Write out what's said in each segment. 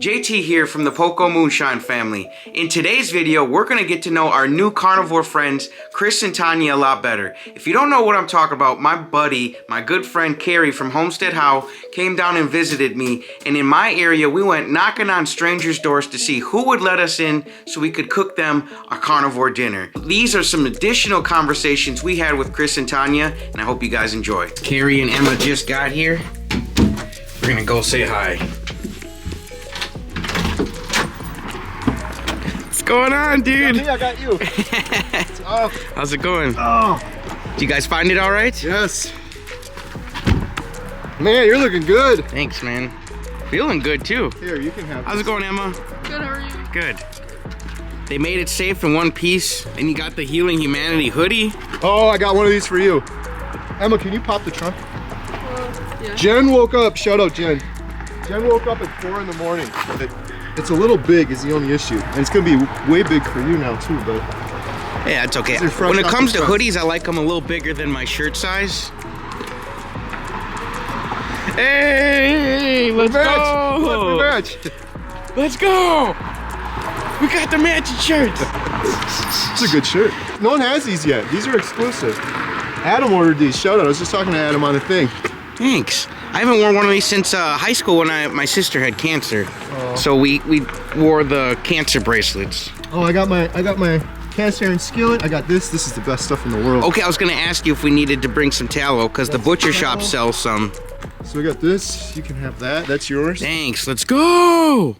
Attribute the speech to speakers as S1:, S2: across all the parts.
S1: JT here from the Poko Moonshine family. In today's video, we're going to get to know our new carnivore friends, Chris and Tonya, a lot better. If you don't know what I'm talking about, my buddy, my good friend Carrie from Homestead How came down and visited me, and in my area, we went knocking on strangers' doors to see who would let us in so we could cook them a carnivore dinner. These are some additional conversations we had with Chris and Tonya, and I hope you guys enjoy. Carrie and Emma just got here. We're going to go say hi. What's going on, dude?
S2: I got you.
S1: How's it going?
S2: Oh.
S1: Did you guys find it all right?
S2: Yes. Man, you're looking good.
S1: Thanks, man. Feeling good, too.
S2: Here, you can have
S1: How's it going, Emma?
S3: Good, how are you?
S1: Good. They made it safe in one piece, and you got the Healing Humanity hoodie.
S2: Oh, I got one of these for you. Emma, can you pop the trunk?
S3: Yeah.
S2: Jen woke up. Shout out, Jen. Jen woke up at 4 in the morning. It's a little big is the only issue. And it's going to be way big for you now, too, but...
S1: Yeah, it's okay. When it comes to hoodies, I like them a little bigger than my shirt size. Hey, let's go! Let's go! We got the matching shirts.
S2: It's a good shirt. No one has these yet. These are exclusive. Adam ordered these. Shout out. I was just talking to Adam on the thing.
S1: Thanks. I haven't worn one of these since high school when my sister had cancer. Oh. So we wore the cancer bracelets. Oh, I got my cast iron skillet. I got this. This is the best stuff in the world. Okay, I was gonna ask you if we needed to bring some tallow because the butcher shop sells some.
S2: So we got this. You can have that. That's yours.
S1: Thanks. Let's go.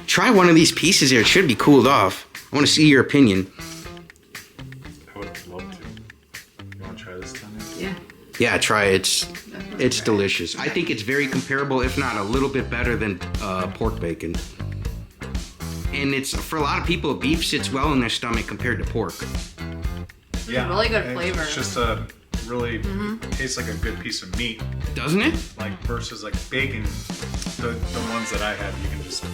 S1: Try one of these pieces here. It should be cooled off. I want to see your opinion.
S4: I would love to. You want to try this, Tonya?
S3: Yeah.
S1: Yeah, try it. It's delicious. I think it's very comparable, if not a little bit better than pork bacon. And it's, for a lot of people, beef sits well in their stomach compared to pork.
S4: Yeah.
S3: Really good flavor.
S4: It's just a really tastes like a good piece of meat.
S1: Doesn't it?
S4: Like versus like bacon, the ones that I had, you can just,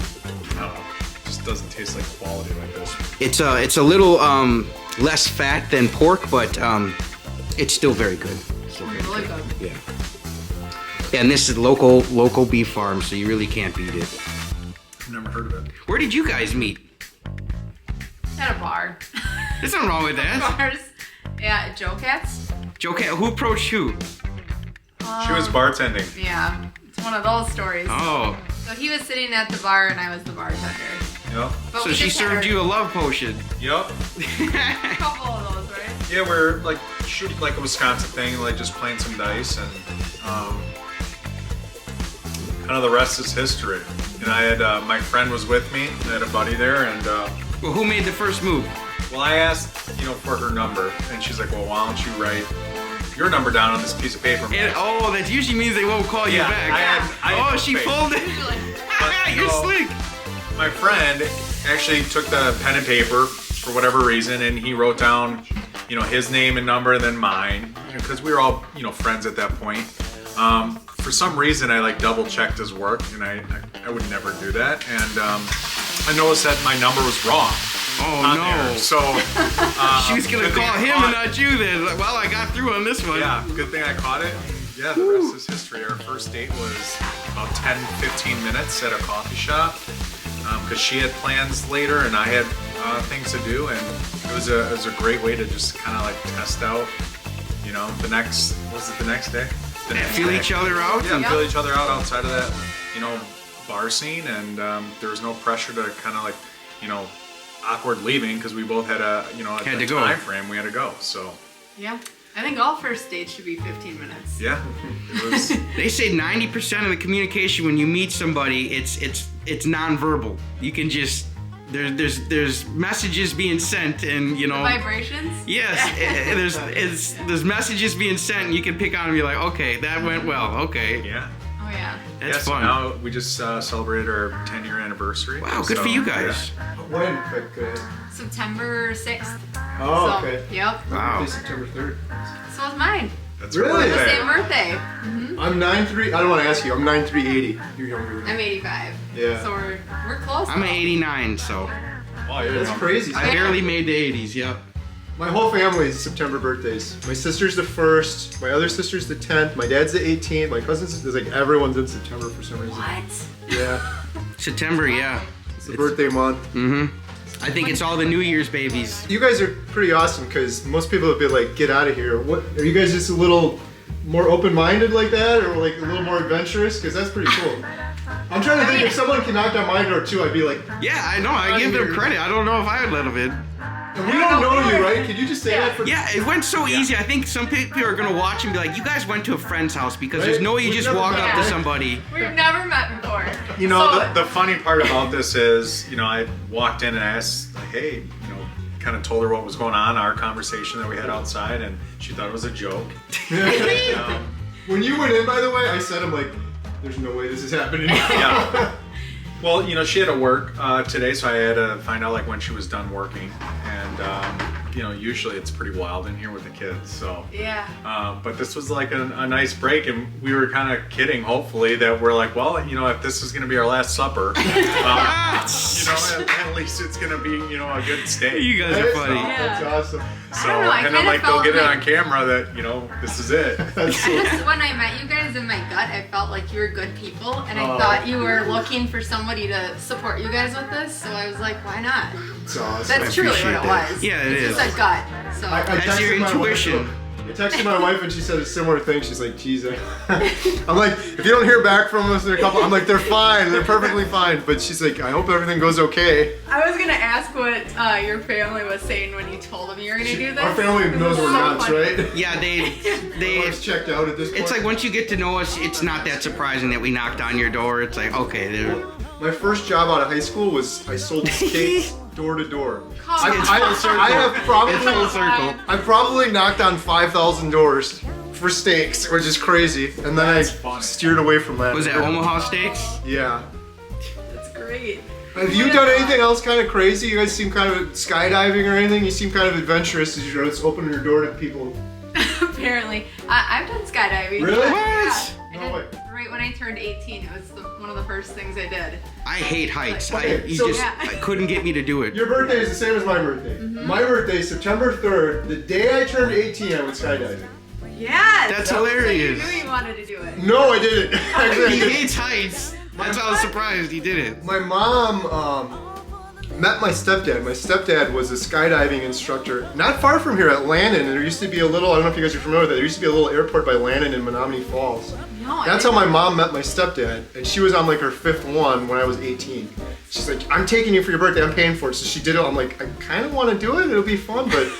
S4: I don't know, just doesn't taste like quality like this.
S1: It's a little less fat than pork, but it's still very good. Still very
S3: really good.
S1: Yeah. Yeah, and this is local beef farm, so you really can't beat it.
S4: I've never heard of it.
S1: Where did you guys meet?
S3: At a bar.
S1: There's nothing wrong with that.
S3: Bars. Yeah, Joe Cats.
S1: Joe Cat, who approached who?
S4: She was bartending.
S3: Yeah, it's one of those stories.
S1: Oh.
S3: So he was sitting at the bar and I was the bartender.
S4: Yep.
S3: But
S1: So she served you a love potion.
S4: Yep.
S3: a couple of those, right?
S4: Yeah, we're like shooting like a Wisconsin thing, like just playing some dice, and kind of the rest is history. And I had my friend was with me. I had a buddy there, and
S1: Well, who made the first move?
S4: well, I asked, for her number, and she's like, well, why don't you write your number down on this piece of paper?
S1: Oh, that usually means they won't call you back.
S4: I had no
S1: she
S4: faith.
S1: folded. You're
S4: so,
S1: slick.
S4: My friend actually took the pen and paper for whatever reason, and he wrote down, his name and number, and then mine, because we were all, friends at that point. For some reason, I double checked his work, and I would never do that, and I noticed that my number was wrong.
S1: Oh no!
S4: There. So
S1: she was gonna call him and not you then. Well, I got through on this one.
S4: Yeah, good thing I caught it. Yeah, the rest is history. Our first date was about 10-15 minutes at a coffee shop because she had plans later and I had things to do, and it was a great way to just kind of test out. The next day? The next
S1: Feel
S4: day.
S1: each other out.
S4: Yeah, feel each other out outside of that bar scene, and there was no pressure to kind of awkward leaving because we both had a
S1: Had to go.
S4: time frame we had to go. So
S3: Yeah. I think all first dates should be 15 minutes.
S4: yeah, it was.
S1: They say 90% of the communication when you meet somebody, it's nonverbal. You can just there's messages being sent, and
S3: The vibrations?
S1: Yes, there's messages being sent, and you can pick on them and be like, okay, that went well. Okay.
S4: Yeah.
S3: Oh yeah.
S1: That's
S4: So
S1: fun.
S4: now we just celebrated our 10-year anniversary.
S1: Wow, good for you guys.
S2: When?
S3: September 6th.
S2: Oh,
S3: So,
S2: okay.
S3: Yep.
S1: Wow.
S2: September 3rd.
S3: So was mine.
S4: That's
S2: Really?
S3: The
S4: birthday.
S3: same birthday.
S2: I'm 9'3". I don't want to ask you. I'm 9'3", 80. You're younger than me.
S3: I'm 85.
S2: Yeah.
S3: So we're close.
S1: I'm an 89, so
S4: Wow, you're
S2: That's
S4: young.
S2: crazy.
S1: I barely made the 80s. Yep.
S2: My whole family is September birthdays. My sister's the 1st, my other sister's the 10th, my dad's the 18th, my cousins, it's like everyone's in September for some reason.
S3: What?
S2: Yeah,
S1: September, yeah.
S2: it's the birthday month.
S1: I think it's all the New Year's babies.
S2: You guys are pretty awesome because most people would be like, get out of here. What, are you guys just a little more open-minded like that, or like a little more adventurous? Because that's pretty cool. I'm trying to think if someone can knock down my door too, I'd be like,
S1: Yeah, I know. I give them credit. I don't know if I would let them in.
S2: and we don't know you, right? Could you just say that for
S1: Yeah, it went so easy. I think some people are gonna watch and be like, "You guys went to a friend's house," because there's no way you
S2: We've
S1: just
S2: never
S1: walk
S2: met,
S1: up to
S2: right?
S1: somebody.
S3: We've never met before.
S4: You know,
S3: So-
S4: the funny part about this is, you know, I walked in and asked, like, hey, you know, kind of told her what was going on, our conversation that we had outside, and she thought it was a joke.
S2: When you went in, by the way, I said, I'm like, there's no way this is happening.
S4: Yeah. Well, you know, she had to work today, so I had to find out like when she was done working, and you know, usually it's pretty wild in here with the kids. So
S3: Yeah.
S4: but this was like a nice break, and we were kind of kidding, hopefully, that we're like, well, you know, if this is going to be our last supper, you know, at least it's going to be, you know, a good steak.
S1: You guys are funny.
S2: That's awesome.
S4: So,
S3: I don't know, I
S4: and then
S3: kinda
S4: like they'll
S3: felt
S4: get it
S3: like-
S4: on camera that, you know, this is it.
S2: That's so
S3: I just, when I met you guys in my gut, I felt like you were good people, and I
S2: Oh.
S3: thought you were looking for somebody to support you guys with this. So I was like, why not?
S2: awesome.
S3: That's truly what
S1: appreciate
S3: it
S1: that.
S3: was.
S1: Yeah, it
S3: it's
S1: is.
S3: just a gut. So
S2: I
S1: That's
S2: texted
S1: your
S2: my wife,
S1: intuition.
S2: I texted my wife and she said a similar thing. She's like, geez, I'm like, if you don't hear back from us in a couple, I'm like, they're fine, they're perfectly fine. But she's like, I hope everything goes okay.
S3: I was gonna ask what your family was saying when you told them you were gonna do this.
S2: Our family
S3: It
S2: knows
S3: was
S2: we're
S3: so
S2: nuts,
S3: funny.
S2: right?
S1: Yeah, they.
S2: It's checked out at this point.
S1: It's like once you get to know us, it's not that surprising that we knocked on your door. It's like, okay, they're.
S2: My first job out of high school was I sold steaks door to door.
S3: Come
S1: It's
S3: on.
S1: full circle.
S2: I have probably
S1: It's full circle.
S2: I probably knocked on 5,000 doors for steaks, which is crazy. And then
S4: That's
S2: I
S4: funny.
S2: steered away from that.
S1: Was that Omaha Steaks?
S2: Yeah.
S3: That's great.
S2: Have you done anything else kind of crazy? You guys seem kind of skydiving or anything? You seem kind of adventurous as you're just opening your door to people.
S3: Apparently, I've done skydiving.
S2: Really?
S3: Yeah.
S1: What?
S3: I
S2: No
S3: did
S2: way.
S3: right when I turned 18. It was one of the first things I did.
S1: I hate heights.
S2: Okay,
S1: You
S2: so-
S1: just
S3: Yeah.
S1: I couldn't get me to do it.
S2: Your birthday is the same as my birthday. My birthday, September 3rd. The day I turned 18, I went skydiving.
S3: Yeah.
S1: That's
S3: So
S1: hilarious.
S3: you knew you wanted to do it.
S2: No, I didn't. Actually, I
S1: He
S2: didn't.
S1: hates heights. That's why I was surprised he did it.
S2: My mom met my stepdad. My stepdad was a skydiving instructor not far from here at Landon. And there used to be a little, I don't know if you guys are familiar with that, there used to be a little airport by Landon in Menominee Falls.
S3: No.
S2: That's how my mom met my stepdad. And she was on like her 5th one when I was 18. She's like, I'm taking you for your birthday, I'm paying for it. So she did it. I'm like, I kind of want to do it, it'll be fun, but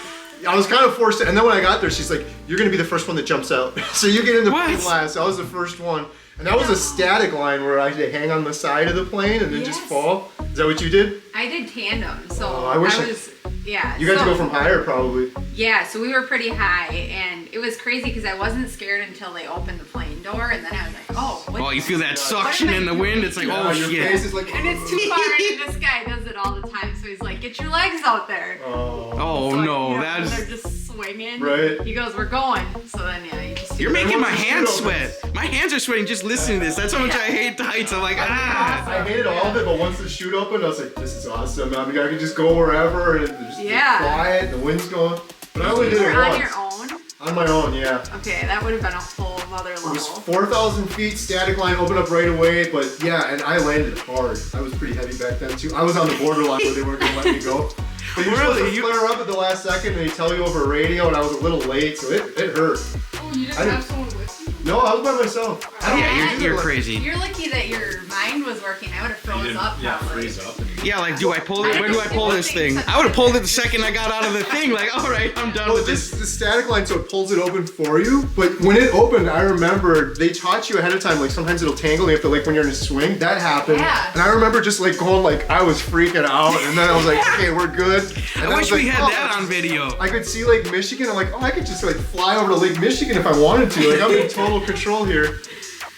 S2: I was kind of forced to. And then when I got there, she's like, you're going to be the first one that jumps out. So you get in the plane
S1: What?
S2: last. I was the first one. And that was a static line where I had to hang on the side of the plane and then just
S3: Yes.
S2: fall. Is that what you did?
S3: I did tandem, so
S2: Oh, I wish I-
S3: was. Yeah.
S2: You got
S3: so,
S2: to go from higher probably.
S3: Yeah, so we were pretty high, and it was crazy because I wasn't scared until they opened the plane door, and then I was like, oh. What
S1: Oh, you feel that
S3: what
S1: suction
S3: am I
S1: in the wind? It's like,
S2: Yeah,
S1: oh
S2: your
S1: shit.
S2: face is like,
S3: And it's too far, and this guy does it all the time, so he's like, get your legs out there.
S2: oh.
S1: Oh
S3: So,
S1: no,
S3: you know, and
S1: that's.
S3: they're just swinging.
S2: Right.
S3: He goes, we're going. So then, yeah, you just.
S1: You're making my
S2: Everyone's
S1: hands
S2: shit over.
S1: sweat. My hands are sweating just listening to this. That's how much I hate the heights. I'm like, ah.
S2: I hated all of it, but once the chute opened, I was like, this is awesome. I mean, I could just go wherever and just
S3: Yeah.
S2: be quiet, the wind's going. But I only
S3: You
S2: did
S3: were
S2: it
S3: on
S2: once.
S3: your own?
S2: On my own, yeah.
S3: Okay, that would have been a whole other level.
S2: It was 4,000 feet, static line opened up right away, but yeah, and I landed hard. I was pretty heavy back then too. I was on the borderline where they weren't gonna let me go. But you're
S1: Really?
S2: supposed to flare up at the last second and they tell you over radio and I was a little late, so it hurt.
S3: Oh, you didn't
S2: I didn't-
S3: have someone with you?
S2: No, I was by myself. I don't
S1: Yeah,
S2: know.
S1: you're crazy.
S3: You're lucky that your mind was working. I would have froze up.
S4: Yeah,
S3: probably.
S4: freeze up.
S1: Yeah, like, do I pull it? When do I pull this thing? I would have pulled it the second I got out of the thing. Like, all right, I'm done
S2: Well,
S1: with
S2: this
S1: this.
S2: is the static line, so it pulls it open for you. But when it opened, I remember they taught you ahead of time, like sometimes it'll tangle, you have to like when you're in a swing, that happened.
S3: Yeah.
S2: And I remember just like going like, I was freaking out. And then I was like, okay, we're good. And then
S1: I wish
S2: was
S1: we
S2: like,
S1: had
S2: oh,
S1: that on video.
S2: I could see Lake Michigan. I'm like, oh, I could just like fly over to Lake Michigan if I wanted to. Like I'm in total control here.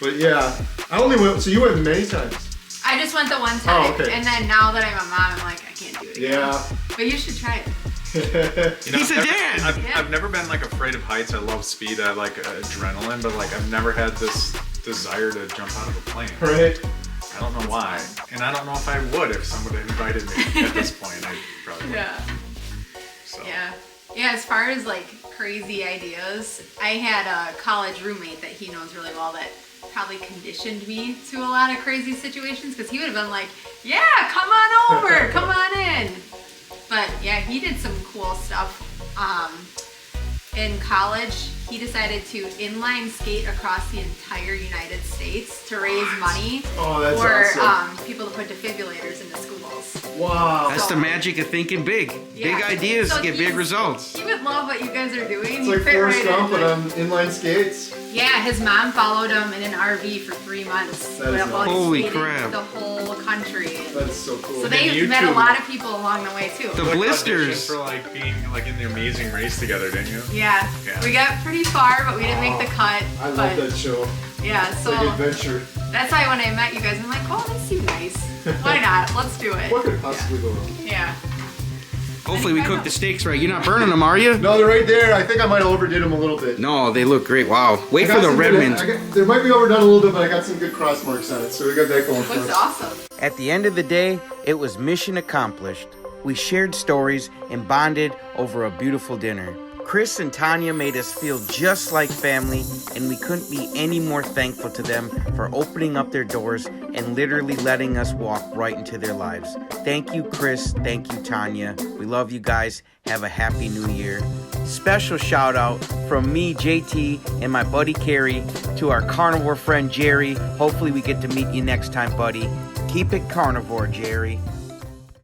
S2: But yeah, I only went, so you went many times.
S3: I just went the one time.
S2: Oh, okay.
S3: And then now that I'm a mom, I'm like, I can't do it again.
S2: Yeah.
S3: But you should try it.
S4: You know,
S1: He's a dad.
S4: I've never been like afraid of heights. I love speed. I like adrenaline, but like I've never had this desire to jump out of a plane.
S2: Right.
S4: I don't know why, and I don't know if I would if someone had invited me at this point. I probably would.
S3: Yeah.
S4: So.
S3: Yeah. Yeah, as far as like crazy ideas, I had a college roommate that he knows really well that probably conditioned me to a lot of crazy situations because he would have been like, yeah, come on over, come on in. But yeah, he did some cool stuff. In college, he decided to inline skate across the entire United States to raise money
S2: Oh, that's
S3: for
S2: awesome.
S3: people to put defibrillators into schools.
S2: Wow.
S1: That's the magic of thinking big.
S3: Yeah.
S1: Big ideas
S3: So
S1: get big
S3: he's-
S1: results.
S3: He would love what you guys are doing.
S2: It's
S3: He'd
S2: like
S3: fit
S2: Forrest
S3: right
S2: Gump,
S3: into
S2: but
S3: it.
S2: on inline skates.
S3: Yeah, his mom followed him in an RV for 3 months.
S2: That is
S3: while he
S1: Holy
S3: skated
S1: crap.
S3: The whole country.
S2: That's so cool.
S3: So
S4: And
S3: they
S4: you
S3: met a
S4: two-
S3: lot of people along the way too.
S1: The
S4: Like,
S1: blisters.
S4: auditioned for like being like in the Amazing Race together, didn't you?
S3: Yeah.
S4: Yeah.
S3: We got pretty far, but we didn't make the cut.
S2: I love
S3: but
S2: that show.
S3: yeah,
S2: It's
S3: so
S2: like adventure.
S3: that's why when I met you guys, I'm like, oh, they seem nice. Why not? Let's do it.
S2: What could possibly go wrong?
S3: Yeah.
S1: Hopefully we cook the steaks right. You're not burning them, are you?
S2: No, they're right there. I think I might have overdid them a little bit.
S1: No, they look great. Wow. Wait
S2: I got
S1: for the
S2: some good-
S1: Redmonds.
S2: They might be overdone a little bit, but I got some good cross marks on it, so we got that going for
S3: Looks
S2: us.
S3: awesome.
S1: At the end of the day, it was mission accomplished. We shared stories and bonded over a beautiful dinner. Chris and Tonya made us feel just like family, and we couldn't be any more thankful to them for opening up their doors and literally letting us walk right into their lives. Thank you, Chris. Thank you, Tonya. We love you guys. Have a happy new year. Special shout out from me, JT, and my buddy Carrie to our carnivore friend Jerry. Hopefully we get to meet you next time, buddy. Keep it carnivore, Jerry.